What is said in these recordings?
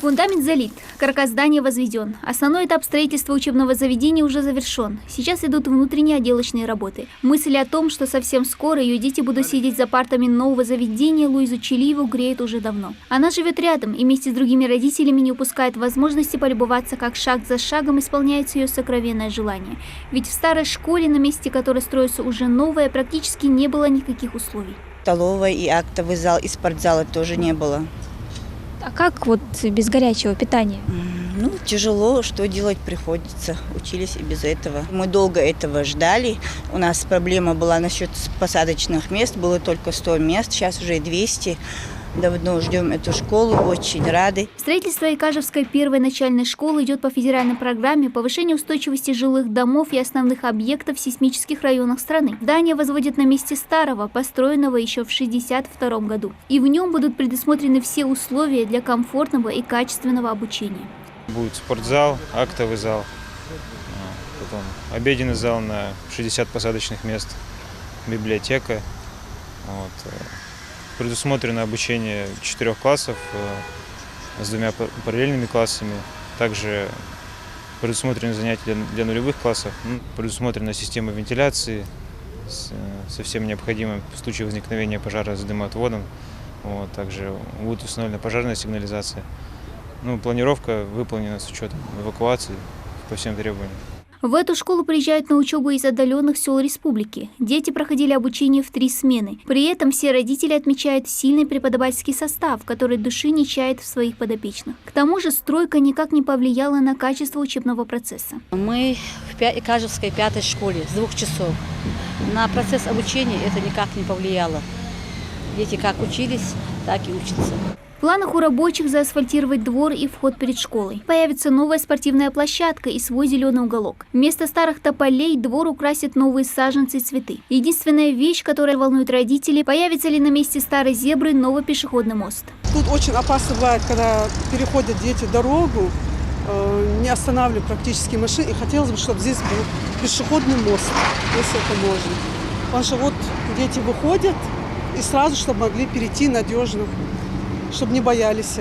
Фундамент залит, каркас здания возведен. Основной этап строительства учебного заведения уже завершен. Сейчас идут внутренние отделочные работы. Мысль о том, что совсем скоро ее дети будут сидеть за партами нового заведения, Луизу Челиеву греет уже давно. Она живет рядом и вместе с другими родителями не упускает возможности полюбоваться, как шаг за шагом исполняется ее сокровенное желание. Ведь в старой школе, на месте которой строится уже новое, практически не было никаких условий. Столовая и актовый зал, и спортзала тоже не было. А как вот без горячего питания? Ну, тяжело, что делать приходится. Учились и без этого. Мы долго этого ждали. У нас проблема была насчет посадочных мест. Было только 100 мест, сейчас уже 200. Давно ждем эту школу, очень рады. Строительство Икажевской первой начальной школы идет по федеральной программе повышения устойчивости жилых домов и основных объектов в сейсмических районах страны. Здание возводят на месте старого, построенного еще в 1962 году. И в нем будут предусмотрены все условия для комфортного и качественного обучения. Будет спортзал, актовый зал, потом обеденный зал на 60 посадочных мест, библиотека. Предусмотрено обучение 4 классов с 2 параллельными классами. Также предусмотрены занятия для нулевых классов. Предусмотрена система вентиляции со всем необходимым в случае возникновения пожара с дымоотводом. Также будет установлена пожарная сигнализация. Планировка выполнена с учетом эвакуации по всем требованиям. В эту школу приезжают на учебу из отдаленных сел республики. Дети проходили обучение в 3 смены. При этом все родители отмечают сильный преподавательский состав, который души не чает в своих подопечных. К тому же стройка никак не повлияла на качество учебного процесса. Мы в Икажевской 5-й школе с 2 часов. На процесс обучения это никак не повлияло. Дети как учились, так и учатся. В планах у рабочих заасфальтировать двор и вход перед школой. Появится новая спортивная площадка и свой зеленый уголок. Вместо старых тополей двор украсит новые саженцы и цветы. Единственная вещь, которая волнует родителей, появится ли на месте старой зебры новый пешеходный мост. Тут очень опасно бывает, когда переходят дети дорогу, не останавливают практически машины. И хотелось бы, чтобы здесь был пешеходный мост, если это можно. Потому что вот дети выходят и сразу, чтобы могли перейти надежно, чтобы не боялись.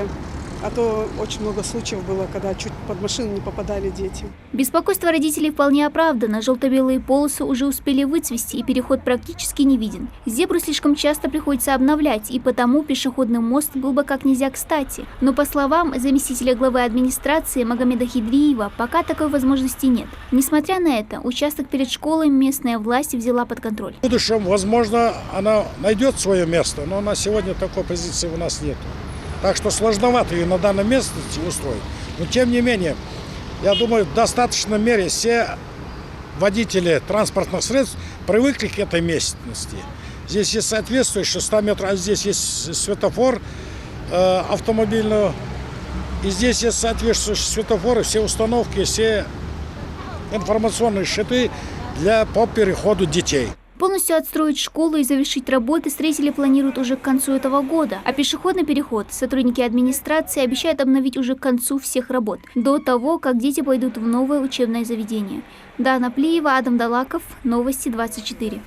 А то очень много случаев было, когда чуть под машину не попадали дети. Беспокойство родителей вполне оправдано. Желто-белые полосы уже успели выцвести, и переход практически не виден. Зебру слишком часто приходится обновлять, и потому пешеходный мост был бы как нельзя кстати. Но, по словам заместителя главы администрации Магомеда Хидриева, пока такой возможности нет. Несмотря на это, участок перед школой местная власть взяла под контроль. В будущем, возможно, она найдет свое место, но на сегодня такой позиции у нас нет. Так что сложновато ее на данном местности устроить. Но тем не менее, я думаю, в достаточной мере все водители транспортных средств привыкли к этой местности. Здесь есть соответствующие 100 метров, а здесь есть светофор автомобильный. И здесь есть соответствующие светофоры, все установки, все информационные щиты по переходу детей. Полностью отстроить школу и завершить работы строители планируют уже к концу этого года. А пешеходный переход сотрудники администрации обещают обновить уже к концу всех работ, до того, как дети пойдут в новое учебное заведение. Дана Плиева, Адам Далаков, Новости 24.